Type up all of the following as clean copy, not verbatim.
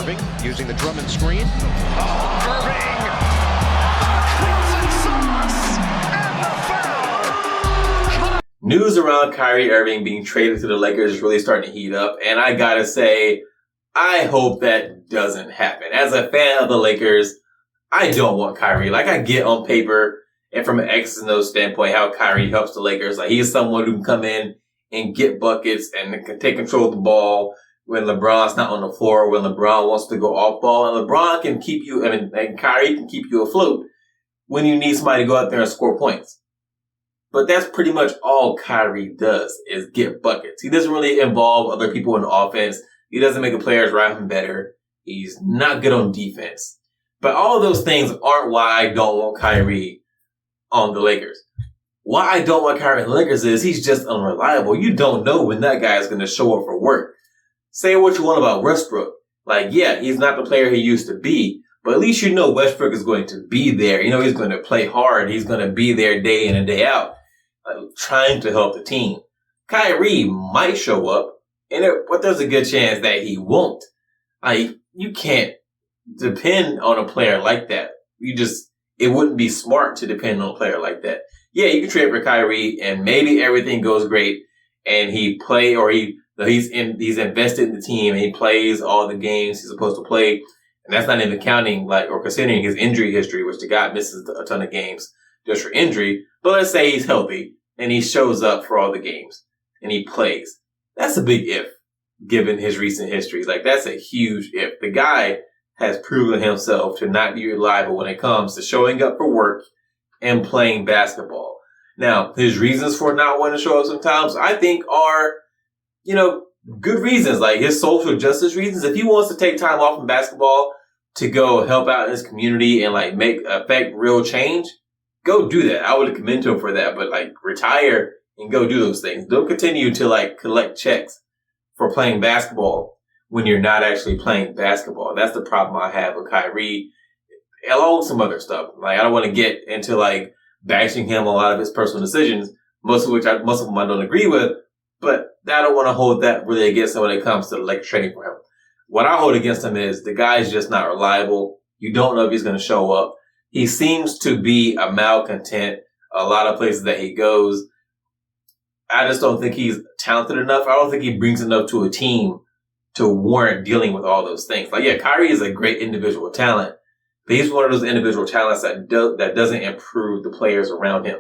Irving using the Drummond screen. Oh, Irving! News around Kyrie Irving being traded to the Lakers is really starting to heat up, and I gotta say, I hope that doesn't happen. As a fan of the Lakers, I don't want Kyrie. Like, I get on paper and from an X's and O's standpoint how Kyrie helps the Lakers. Like, he's someone who can come in and get buckets and can take control of the ball when LeBron's not on the floor, when LeBron wants to go off ball, and LeBron can keep you, and Kyrie can keep you afloat when you need somebody to go out there and score points. But that's pretty much all Kyrie does is get buckets. He doesn't really involve other people in the offense. He doesn't make the players around him better. He's not good on defense. But all of those things aren't why I don't want Kyrie on the Lakers. Why I don't want Kyrie on the Lakers is he's just unreliable. You don't know when that guy is going to show up for work. Say what you want about Westbrook. Like, yeah, he's not the player he used to be. But at least you know Westbrook is going to be there. You know he's going to play hard. He's going to be there day in and day out, trying to help the team. Kyrie might show up, but there's a good chance that he won't. Like, you can't depend on a player like that. It wouldn't be smart to depend on a player like that. Yeah, you can trade for Kyrie and maybe everything goes great and he's invested in the team and he plays all the games he's supposed to play. And that's not even counting or considering his injury history, which the guy misses a ton of games just for injury. But let's say he's healthy and he shows up for all the games and he plays. That's a big if, given his recent history. Like, that's a huge if. The guy has proven himself to not be reliable when it comes to showing up for work and playing basketball. Now, his reasons for not wanting to show up sometimes, I think are, good reasons, like his social justice reasons. If he wants to take time off from basketball to go help out in his community and affect real change, go do that. I would commend him for that, but retire and go do those things. Don't continue to collect checks for playing basketball when you're not actually playing basketball. That's the problem I have with Kyrie, along with some other stuff. I don't want to get into bashing him a lot of his personal decisions, most of them I don't agree with, but I don't want to hold that really against him when it comes to trading for him. What I hold against him is the guy's just not reliable. You don't know if he's going to show up. He seems to be a malcontent a lot of places that he goes. I just don't think he's talented enough. I don't think he brings enough to a team to warrant dealing with all those things. Kyrie is a great individual talent, but he's one of those individual talents that doesn't improve the players around him.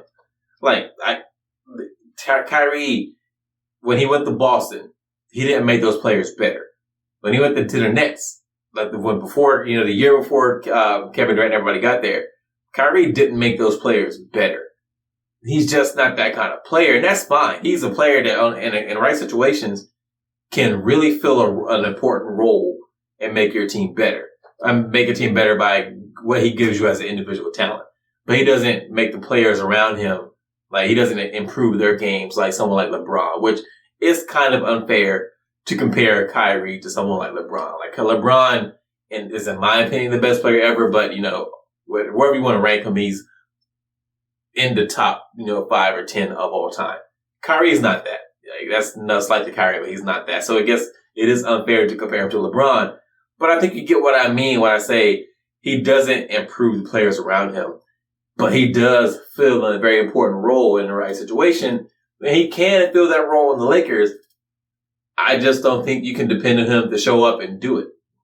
Kyrie, when he went to Boston, he didn't make those players better. When he went to the Nets, the year before Kevin Durant and everybody got there, Kyrie didn't make those players better. He's just not that kind of player, and that's fine. He's a player that, in the right situations, can really fill an important role and make your team better. Make a team better by what he gives you as an individual talent. But he doesn't make the players around him, he doesn't improve their games like someone like LeBron, which is kind of unfair to compare Kyrie to someone like LeBron. LeBron is, in my opinion, the best player ever, but, wherever you want to rank him, he's in the top, 5 or 10 of all time. Kyrie is not that. That's no slight to Kyrie, but he's not that. So I guess it is unfair to compare him to LeBron. But I think you get what I mean when I say he doesn't improve the players around him, but he does fill a very important role in the right situation. And he can fill that role in the Lakers. I just don't think you can depend on him to show up and do it.